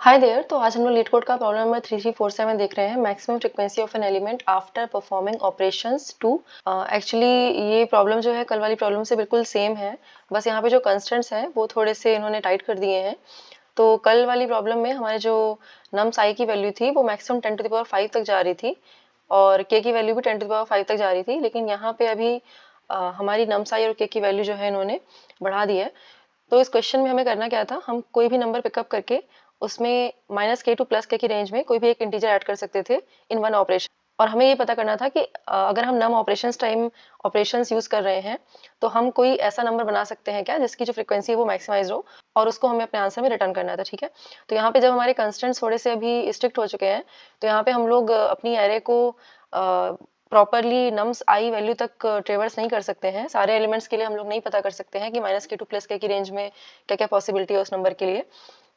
Hi there. तो आज हम लोग लीड कोड का प्रॉब्लम नंबर 3347 देख रहे हैं, maximum frequency of an element after performing operations two. Actually ये प्रॉब्लम जो है कल वाली प्रॉब्लम से बिल्कुल सेम है, बस यहाँ पे जो कंस्टेंट्स हैं वो थोड़े से इन्होंने टाइट कर दिए हैं। तो कल वाली प्रॉब्लम में हमारे जो नम्स आई की वैल्यू थी वो मैक्सिमम 10⁵ तक जा रही थी और के की वैल्यू भी 10⁵ तक जा रही थी, लेकिन यहाँ पे अभी हमारी नम्स आई और के की वैल्यू जो है इन्होंने बढ़ा दी है। तो इस क्वेश्चन में हमें करना क्या था, हम कोई भी नंबर पिकअप करके उसमें -k टू +k की रेंज में कोई भी एक इंटीजर ऐड कर सकते थे इन वन ऑपरेशन। और हमें ये पता करना था कि अगर हम नम ऑपरेशंस टाइम ऑपरेशंस यूज कर रहे हैं तो हम कोई ऐसा नंबर बना सकते हैं क्या जिसकी जो फ्रीक्वेंसी है वो मैक्सिमाइज हो, और उसको हमें अपने आंसर में रिटर्न करना था। ठीक है, तो यहाँ पे जब हमारे कंस्टेंट्स थोड़े से अभी स्ट्रिक्ट हो चुके हैं तो यहाँ पे हम लोग अपनी एरे को प्रॉपरली नम्स आई वैल्यू तक ट्रेवर्स नहीं कर सकते हैं। सारे एलिमेंट्स के लिए हम लोग नहीं पता कर सकते हैं कि -k टू +k की रेंज में क्या क्या पॉसिबिलिटी है उस नंबर के लिए।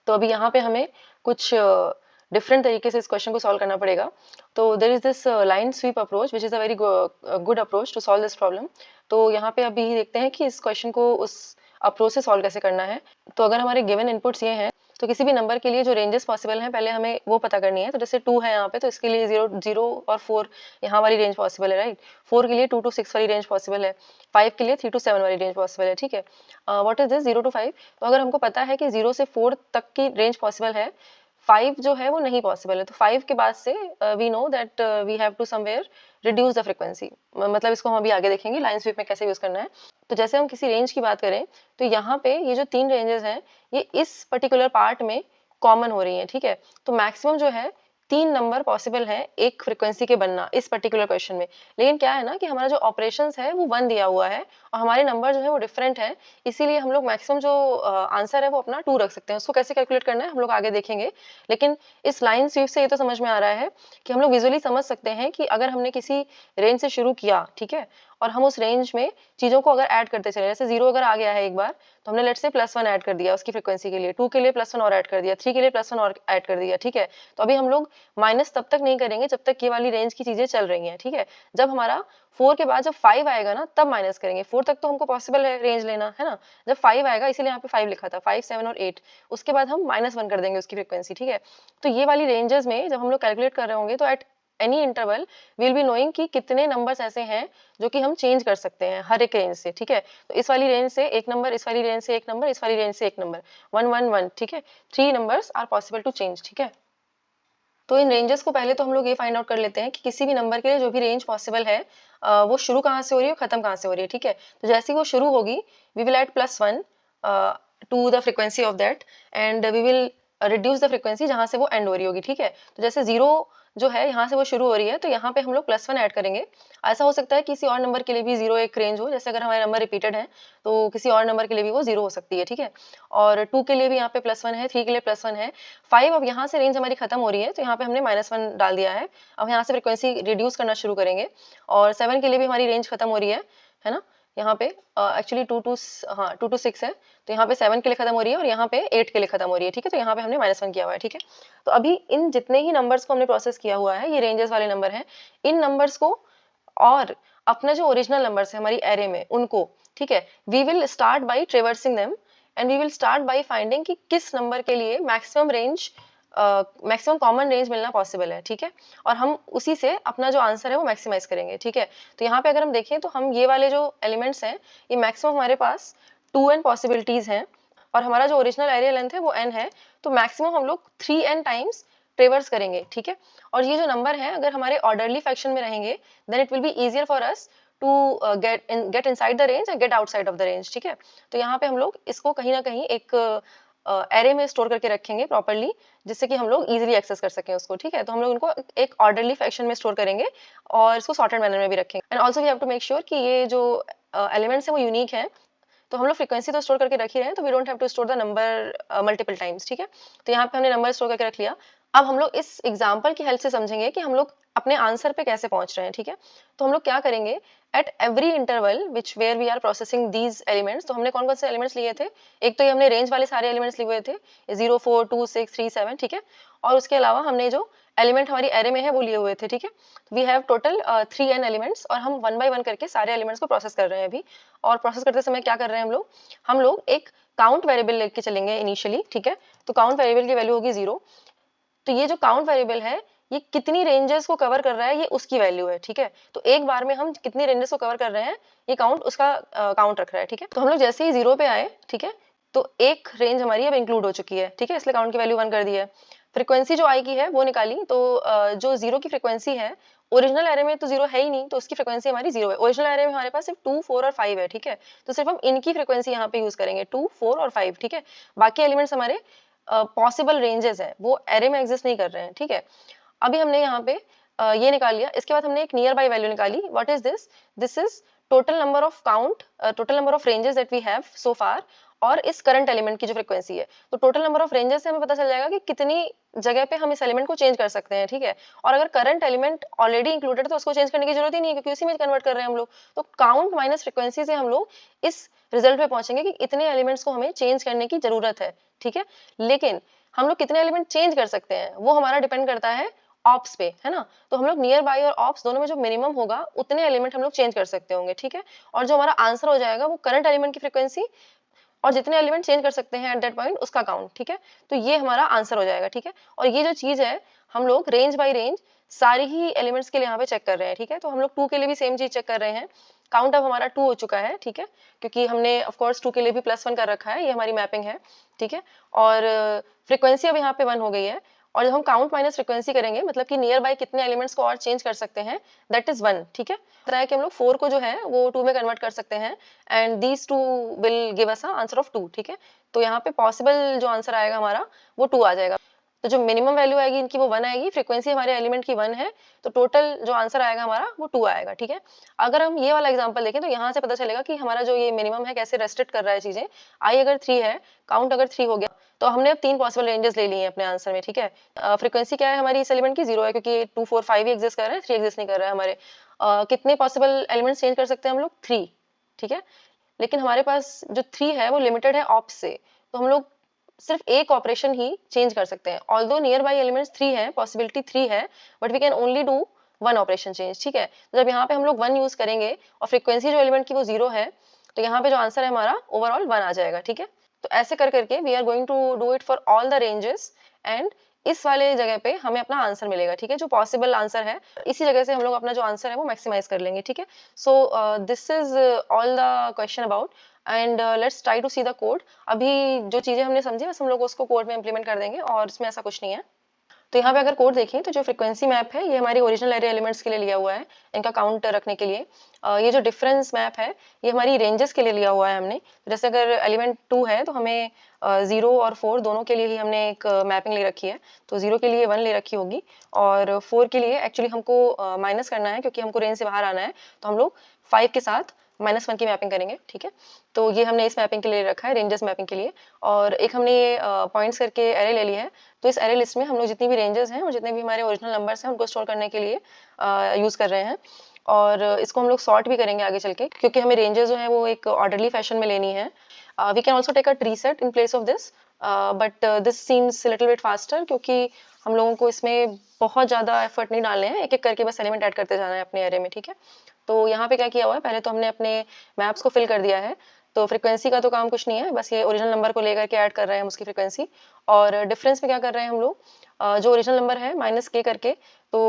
तो अभी यहाँ पे हमें कुछ डिफरेंट तरीके से इस क्वेश्चन को सॉल्व करना पड़ेगा। तो there is this line sweep approach which is a very good approach to solve this problem. तो यहाँ पे अभी देखते हैं कि इस क्वेश्चन को उस अप्रोच से सॉल्व कैसे करना है। तो अगर हमारे गिवन इनपुट्स ये हैं तो किसी भी नंबर के लिए जो रेंजेस पॉसिबल हैं पहले हमें वो पता करनी है। तो जैसे 2 है यहाँ पे, तो इसके लिए 0 और 4 यहाँ वाली रेंज पॉसिबल है, राइट। 4 के लिए 2 to 6 वाली रेंज पॉसिबल है, 5 के लिए 3 to 7 वाली रेंज पॉसिबल है। ठीक है, व्हाट इज दिस 0 to 5। तो अगर हमको पता है कि 0 से 4 तक की रेंज पॉसिबल है, 5 जो है वो नहीं पॉसिबल है, तो 5 के बाद से we know that we have to somewhere reduce the frequency. मतलब इसको हम अभी आगे देखेंगे लाइन स्वीप में कैसे यूज करना है। तो जैसे हम किसी रेंज की बात करें तो यहाँ पे ये जो 3 रेंजेस हैं ये इस पर्टिकुलर पार्ट में कॉमन हो रही हैं। ठीक है, तो मैक्सिमम जो है 3 नंबर पॉसिबल है एक फ्रीक्वेंसी के बनना इस पर्टिकुलर क्वेश्चन में। लेकिन क्या है ना कि हमारा जो ऑपरेशंस है वो 1 दिया हुआ है और हमारे नंबर जो है वो डिफरेंट है, इसीलिए हम लोग मैक्सिमम जो आंसर है वो अपना 2 रख सकते हैं। उसको कैसे कैलकुलेट करना है हम लोग आगे देखेंगे, लेकिन इस लाइन स्वीप से ये तो समझ में आ रहा है कि हम लोग विजुअली समझ सकते हैं कि अगर हमने किसी रेंज से शुरू किया, ठीक है, और हम उस रेंज में चीज़ों को अगर ऐड करते चले, जैसे 0 अगर आ गया है एक बार तो हमने लेट्स से +1 ऐड कर दिया उसकी फ्रीक्वेंसी के लिए, 2 के लिए +1 और ऐड कर दिया, 3 के लिए +1 और ऐड कर दिया। ठीक है, तो अभी हम लोग माइनस तब तक नहीं करेंगे जब तक ये वाली रेंज की चीज़ें चल रही हैं। ठीक है, जब हमारा 4 के बाद जब 5 आएगा ना तब माइनस करेंगे। 4 तक तो हमको पॉसिबल है रेंज लेना, है ना। जब 5 आएगा, इसीलिए यहाँ पे 5 लिखा था, 5, 7 और 8, उसके बाद हम -1 कर देंगे उसकी फ्रीक्वेंसी। ठीक है, तो ये वाली रेंजेस में जब हम लोग कैलकुलेट कर रहे होंगे तो at any interval will be knowing कि कितने नंबर्स ऐसे हैं जो कि हम चेंज कर सकते हैं हर एक रेंज से। ठीक है, तो इस वाली रेंज से एक नंबर, इस वाली रेंज से एक नंबर, इस वाली रेंज से एक नंबर, 1 1 1। ठीक है, 3 numbers are possible to change. ठीक है, तो इन रेंजेस को पहले तो हम लोग ये फाइंड आउट कर लेते हैं कि किसी भी नंबर के लिए जो भी रेंज पॉसिबल है वो शुरू कहाँ से हो रही है, खत्म कहाँ से हो रही है। ठीक है, तो जैसे ही वो शुरू होगी we will add +1 to the frequency of that and we will reduce the frequency जहाँ से वो एंड हो रही होगी। ठीक है, तो जैसे 0 जो है यहाँ से वो शुरू हो रही है तो यहाँ पे हम लोग +1 ऐड करेंगे। ऐसा हो सकता है किसी और नंबर के लिए भी 0 एक रेंज हो, जैसे अगर हमारे नंबर रिपीटेड है तो किसी और नंबर के लिए भी वो 0 हो सकती है। ठीक है, और 2 के लिए भी यहाँ पे +1 है, 3 के लिए +1 है, 5 अब यहाँ से रेंज हमारी खत्म हो रही है तो यहाँ पे हमने -1 डाल दिया है। अब यहाँ से फ्रीक्वेंसी रिड्यूस करना शुरू करेंगे और 7 के लिए भी हमारी रेंज खत्म हो रही है ना। यहाँ पे एक्चुअली 2 to 6 है, तो यहाँ पे 7 के लिए खत्म हो रही है और यहाँ पे 8 के लिए खत्म हो रही है। ठीक है, तो यहाँ पे हमने -1 किया हुआ है। ठीक है, तो अभी इन जितने ही नंबर्स को हमने प्रोसेस किया हुआ है, ये रेंजेस वाले नंबर हैं, इन नंबर्स को और अपना जो ओरिजिनल नंबर्स है हमारी एरे में उनको, ठीक है, we will start by traversing them and we will start by finding कि किस नंबर के लिए maximum range, maximum common range मिलना पॉसिबल है। ठीक है, और हम उसी से अपना जो आंसर है वो मैक्सिमाइज करेंगे। ठीक है, तो यहाँ पे अगर हम देखें तो हम ये वाले जो एलिमेंट्स हैं ये मैक्सिमम हमारे पास 2n पॉसिबिलिटीज हैं और हमारा जो ओरिजिनल एरिया लेंथ है वो n है, तो मैक्सिमम हम लोग 3n टाइम्स ट्रेवर्स करेंगे। ठीक है, और ये जो नंबर है अगर हमारे ऑर्डरली फैक्शन में रहेंगे then it will be easier for us to get inside the range and get outside of the range. ठीक है, तो यहाँ पे हम लोग इसको कहीं ना कहीं एक एरे में स्टोर करके रखेंगे प्रॉपर्ली, जिससे कि हम लोग इजीली एक्सेस कर सकें उसको। ठीक है, तो हम लोग इनको एक ऑर्डरली फैक्शन में स्टोर करेंगे और इसको सॉर्टेड मैनर में भी रखेंगे। And also we have to make sure कि ये जो एलिमेंट्स हैं वो यूनिक है। तो हम लोग फ्रीक्वेंसी तो स्टोर करके रख ही रहे हैं, तो we don't have to store the number multiple times. ठीक है, तो यहाँ पे हमने नंबर स्टोर करके रख लिया। अब हम लोग इस एग्जाम्पल की हेल्प से समझेंगे कि हम लोग अपने आंसर पे कैसे पहुंच रहे हैं। ठीक है, तो हम लोग क्या करेंगे, at every interval which where we are processing these elements, तो हमने कौन कौन से एलिमेंट्स लिए थे, एक तो ये हमने रेंज वाले सारे एलिमेंट्स लिए हुए थे 0 4 2 6 3 7। ठीक है, और उसके अलावा हमने जो एलिमेंट हमारी एरे में है वो लिए हुए थे। ठीक है, we have total 3n elements और हम 1 by 1 करके सारे एलिमेंट्स को प्रोसेस कर रहे हैं अभी। और प्रोसेस करते समय क्या कर रहे हैं हम लोग एक काउंट वेरिएबल लेके चलेंगे इनिशियली। ठीक है, तो काउंट वेरिएबल की वैल्यू होगी 0। तो ये जो काउंट वेरिएबल है ये कितनी रेंजेस को कवर कर रहा है ये उसकी वैल्यू है, ठीक है। तो एक बार में हम कितनी रेंजेस को कवर कर रहे हैं ये काउंट उसका काउंट रख रहा है, ठीक है। तो हम लोग जैसे ही 0 पे आए, ठीक है, तो एक रेंज हमारी अब इंक्लूड हो चुकी है, ठीक है, इसलिए काउंट की वैल्यू 1 कर दी है। फ्रीक्वेंसी जो आई की है वो निकाली, तो जो 0 की फ्रीक्वेंसी है, ओरिजिनल एरे में तो 0 है ही नहीं, तो उसकी फ्रीक्वेंसी हमारी 0 है। ओरिजिनल एरे में हमारे पास सिर्फ 2, 4 और 5 है, ठीक है। तो सिर्फ हम इनकी फ्रीक्वेंसी यहाँ पे यूज करेंगे, 2, 4 और 5, ठीक है। बाकी एलिमेंट्स हमारे पॉसिबल रेंजेस है, वो एरे में एग्जिस्ट नहीं कर रहे हैं, ठीक है। अभी हमने यहाँ पे ये निकाल लिया। इसके बाद हमने एक नियर बाय वैल्यू निकाली। What is this? This is total number of count, total number of ranges that we have so far, और इस करंट एलिमेंट की जो फ्रीक्वेंसी है। तो टोटल नंबर ऑफ रेंजेस से हमें पता चल जाएगा कि कितनी जगह पे हम इस एलिमेंट को चेंज कर सकते हैं, ठीक है। और अगर करंट एलिमेंट ऑलरेडी इंक्लूडेड है तो उसको चेंज करने की जरूरत ही नहीं है, क्योंकि उसी में कन्वर्ट कर रहे हैं हम लोग। तो काउंट माइनस फ्रीक्वेंसी से हम लोग इस रिजल्ट पे पहुंचेंगे कि इतने एलिमेंट्स को हमें चेंज करने की जरूरत है, ठीक है। लेकिन हम लोग कितने एलिमेंट चेंज कर सकते हैं वो हमारा डिपेंड करता है ऑप्स पे, है ना। तो हम लोग नियर बाय और ऑप्स दोनों में जो मिनिमम होगा उतने एलिमेंट हम लोग चेंज कर सकते होंगे, ठीक है। और जो हमारा आंसर हो जाएगा वो करंट एलिमेंट की फ्रीक्वेंसी और जितने एलिमेंट चेंज कर सकते हैं एट दैट पॉइंट उसका काउंट, ठीक है। तो ये हमारा आंसर हो जाएगा, ठीक है। और ये जो चीज है हम लोग रेंज बाय रेंज सारी ही एलिमेंट्स के लिए यहाँ पे चेक कर रहे हैं, ठीक है। तो हम लोग 2 के लिए भी सेम चीज चेक कर रहे हैं। काउंट अब हमारा 2 हो चुका है, ठीक है, क्योंकि हमने ऑफ कोर्स 2 के लिए भी +1 कर रखा है, ये हमारी मैपिंग है, ठीक है। और फ्रीक्वेंसी अब यहाँ पे 1 हो गई है। और जब हम काउंट माइनस फ्रीक्वेंसी करेंगे, मतलब कि नियर बाय कितने एलिमेंट्स को और चेंज कर सकते हैं, दैट इज 1, ठीक है। बताया कि हम लोग 4 को जो है वो 2 में कन्वर्ट कर सकते हैं, and these 2 will give us a answer of 2, ठीक है। तो यहाँ पे पॉसिबल जो आंसर आएगा हमारा वो 2 आ जाएगा। तो जो मिनिमम वैल्यू आएगी इनकी वो 1 आएगी, फ्रीक्वेंसी हमारे एलिमेंट की 1 है, तो टोटल जो आंसर आएगा हमारा वो 2 आएगा, ठीक है। अगर हम ये वाला एग्जांपल देखें तो यहाँ से पता चलेगा कि हमारा जो ये मिनिमम है कैसे रेस्ट्रिक्ट कर रहा है चीजें। आई अगर 3 है, काउंट अगर 3 हो गया, तो हमने अब 3 पॉसिबल रेंजेस ले लिए हैं अपने आंसर में, ठीक है। फ्रीक्वेंसी क्या है हमारी इस एलिमेंट की? 0 है, क्योंकि 2, 4, 5 ही एग्जिस्ट कर रहे हैं, 3 एग्जिस्ट नहीं कर रहा है हमारे। कितने पॉसिबल एलिमेंट्स चेंज कर सकते हैं हम लोग? 3, ठीक है। लेकिन हमारे पास जो 3 है वो लिमिटेड है ऑप्स से, तो हम लोग सिर्फ एक ऑपरेशन ही चेंज कर सकते हैं। ऑल्दो नियर बाई एलिमेंट्स 3 है, पॉसिबिलिटी 3 है, but we can only do 1 operation change, ठीक है। तो जब यहाँ पे हम लोग 1 यूज करेंगे और फ्रीक्वेंसी जो एलिमेंट की वो 0 है, तो यहाँ पे जो आंसर है हमारा ओवरऑल 1 आ जाएगा, ठीक है। तो ऐसे कर करके we are going to do it for all the ranges, and इस वाले जगह पे हमें अपना आंसर मिलेगा, ठीक है, जो पॉसिबल आंसर है। इसी जगह से हम लोग अपना जो आंसर है वो मैक्सिमाइज कर लेंगे, ठीक है। So this is all the question about, and let's try to see the code. अभी जो चीजें हमने समझी बस हम लोग उसको कोड में इम्प्लीमेंट कर देंगे, और इसमें ऐसा कुछ नहीं है। तो यहाँ पे अगर कोड देखें तो जो फ्रीक्वेंसी मैप है ये हमारी ओरिजिनल एरे एलिमेंट्स के लिए लिया हुआ है, इनका काउंट रखने के लिए। ये जो डिफरेंस मैप है ये हमारी रेंजेस के लिए लिया हुआ है हमने। जैसे अगर एलिमेंट 2 है तो हमें 0 और 4 दोनों के लिए ही हमने एक मैपिंग ले रखी है। तो 0 के लिए 1 ले रखी होगी, और 4 के लिए एक्चुअली हमको माइनस करना है, क्योंकि हमको रेंज से बाहर आना है। तो हम लोग 5 के साथ -1 की मैपिंग करेंगे, ठीक है। तो ये हमने इस मैपिंग के लिए रखा है, रेंजेस मैपिंग के लिए। और एक हमने ये पॉइंट्स करके एरे ले ली है। तो इस एरे लिस्ट में हम लोग जितनी भी रेंजेस हैं और जितने भी हमारे ओरिजिनल नंबर्स हैं उनको स्टोर करने के लिए यूज कर रहे हैं। और इसको हम लोग सॉर्ट भी करेंगे आगे चल के, क्योंकि हमें रेंजेस जो है वो एक ऑर्डरली फैशन में लेनी है। We can also take a tree set in place of this, but this seems little bit faster, क्योंकि हम लोगों को इसमें बहुत ज़्यादा एफर्ट नहीं डालने हैं, एक एक करके बस एलिमेंट ऐड करते जाना है अपने एरे में, ठीक है। तो यहाँ पे क्या किया हुआ है, पहले तो हमने अपने मैप्स को फिल कर दिया है। तो फ्रीक्वेंसी का तो काम कुछ नहीं है, बस ये ओरिजिनल नंबर को लेकर के ऐड कर रहे हैं हम उसकी फ्रीक्वेंसी। और डिफरेंस में क्या कर रहे हैं हम लोग, जो ओरिजिनल नंबर है -k करके, तो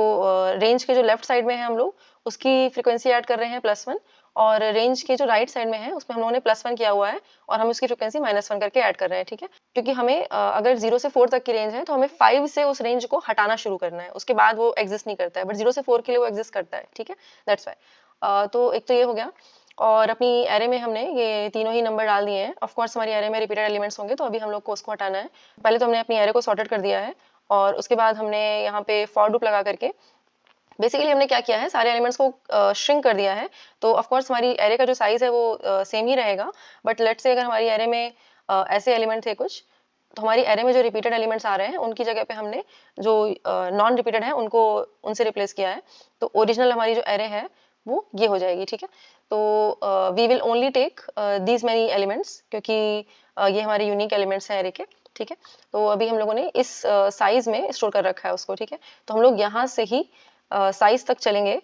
रेंज के जो लेफ्ट साइड में है हम लोग उसकी फ्रीक्वेंसी ऐड कर रहे हैं +1, और रेंज के जो राइट साइड में है उसमें हम लोगों ने +1 किया हुआ है, और हम उसकी फ्रीक्वेंसी -1 करके ऐड कर रहे हैं, ठीक है। क्योंकि हमें अगर 0 से 4 तक की रेंज है तो हमें 5 से उस रेंज को हटाना शुरू करना है, उसके बाद वो एग्जिस्ट नहीं करता है, बट 0 से 4 के लिए वो एग्जिस्ट करता है, ठीक है। That's why. तो एक तो ये हो गया। और अपनी एरे में हमने ये तीनों ही नंबर डाल दिए हैं। ऑफ कोर्स हमारी एरे में रिपीटेड एलिमेंट्स होंगे, तो अभी हम लोग को उसको हटाना है। पहले तो हमने अपनी एरे को सॉर्टेड कर दिया है, और उसके बाद हमने यहाँ पे फॉर लूप लगा करके बेसिकली हमने क्या किया है, सारे एलिमेंट्स को श्रिंक कर दिया है। तो ऑफ कोर्स हमारी एरे का जो साइज है वो सेम ही रहेगा, बट लेट्स से अगर हमारी एरे में ऐसे एलिमेंट थे कुछ, तो हमारी एरे में जो रिपीटेड एलिमेंट्स आ रहे हैं उनकी जगह पे हमने जो नॉन रिपीटेड है उनको उनसे रिप्लेस किया है। तो ओरिजिनल हमारी जो एरे है वो ये हो जाएगी, ठीक है। तो we will only take these many elements, क्योंकि ये हमारे यूनिक एलिमेंट्स हैं एरे के, ठीक है। तो अभी हम लोगों ने इस साइज में स्टोर कर रखा है उसको, ठीक है। तो हम लोग यहाँ से ही साइज तक चलेंगे।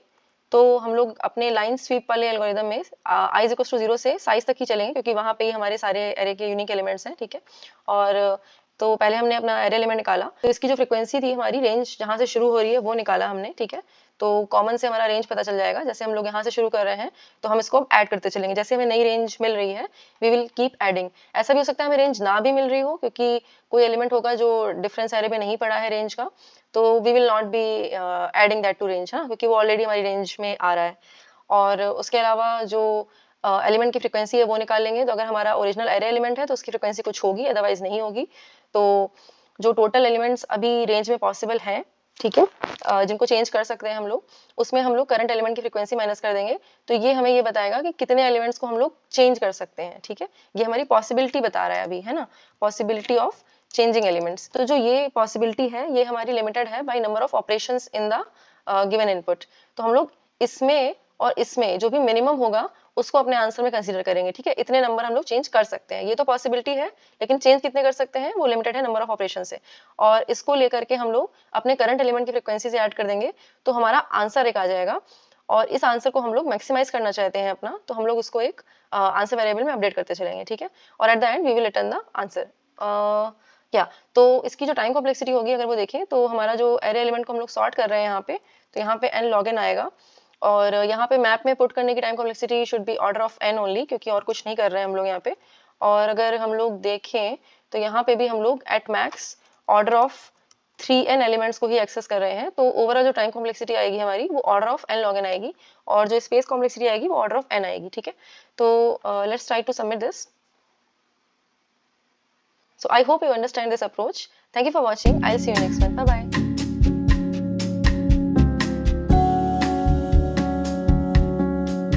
तो हम लोग अपने लाइन स्वीप वाले एल्गोरिदम में i = 0 से साइज तक ही चलेंगे, क्योंकि वहाँ पे ही हमारे सारे एरे के यूनिक एलिमेंट्स हैं, ठीक है। और तो पहले हमने अपना एरे एलिमेंट निकाला, तो इसकी जो फ्रीक्वेंसी थी हमारी, रेंज जहाँ से शुरू हो रही है वो निकाला हमने, ठीक है। तो कॉमन से हमारा रेंज पता चल जाएगा। जैसे हम लोग यहाँ से शुरू कर रहे हैं तो हम इसको ऐड करते चलेंगे, जैसे हमें नई रेंज मिल रही है वी विल कीप एडिंग। ऐसा भी हो सकता है हमें रेंज ना भी मिल रही हो, क्योंकि कोई एलिमेंट होगा जो डिफरेंस एरे में नहीं पड़ा है रेंज का, तो we will not be adding that to range, हाँ, क्योंकि वो ऑलरेडी हमारी रेंज में आ रहा है। और उसके अलावा जो एलिमेंट की फ्रीक्वेंसी है वो निकाल लेंगे। तो अगर हमारा ओरिजिनल एरे एलिमेंट है तो उसकी फ्रीक्वेंसी कुछ होगी, अदरवाइज नहीं होगी। तो जो टोटल एलिमेंट्स अभी रेंज में पॉसिबल हैं, ठीक है, जिनको चेंज कर सकते हैं हम लोग, उसमें हम लोग करंट एलिमेंट की फ्रीक्वेंसी माइनस कर देंगे। तो ये हमें ये बताएगा कि कितने एलिमेंट्स को हम लोग चेंज कर सकते हैं, ठीक है। ये हमारी पॉसिबिलिटी बता रहा है अभी, है ना, पॉसिबिलिटी ऑफ चेंजिंग एलिमेंट्स। तो जो ये पॉसिबिलिटी है ये हमारी लिमिटेड है by number of operations in the given input. तो हम लोग इसमें और इसमें जो भी मिनिमम होगा उसको अपने आंसर में कंसीडर करेंगे, ठीक है। इतने नंबर हम लोग चेंज कर सकते हैं, ये तो पॉसिबिलिटी है, लेकिन चेंज कितने कर सकते हैं वो लिमिटेड है नंबर ऑफ ऑपरेशन से। और इसको लेकर के हम लोग अपने करंट एलिमेंट की फ्रीक्वेंसी से ऐड कर देंगे तो हमारा आंसर एक आ जाएगा। और इस आंसर को हम लोग मैक्सिमाइज करना चाहते हैं अपना, तो हम लोग उसको एक आंसर वेरिएबल में अपडेट करते चलेंगे, ठीक है। और at the end we will return the answer. क्या तो इसकी जो टाइम कॉम्प्लेक्सिटी होगी अगर वो देखें, तो हमारा जो एरे एलिमेंट को हम लोग सॉर्ट कर रहे हैं यहाँ पे, तो यहाँ पे n log n आएगा। और यहाँ पे मैप में पुट करने की time complexity should be order of n only, क्योंकि और कुछ नहीं कर रहे हैं हम लोग यहाँ पे। और अगर हम लोग देखें तो यहाँ पे भी हम लोग at max order of 3n elements को ही एक्सेस कर रहे हैं। तो ओवरऑल जो टाइम कॉम्प्लेक्सिटी आएगी हमारी वो order of n log n आएगी, और जो स्पेस कॉम्प्लेक्सिटी आएगी वो ऑर्डर ऑफ n आएगी, ठीक है। तो let's try to submit this. So I hope you understand this approach. Thank you for watching. I'll see you next one. Bye bye.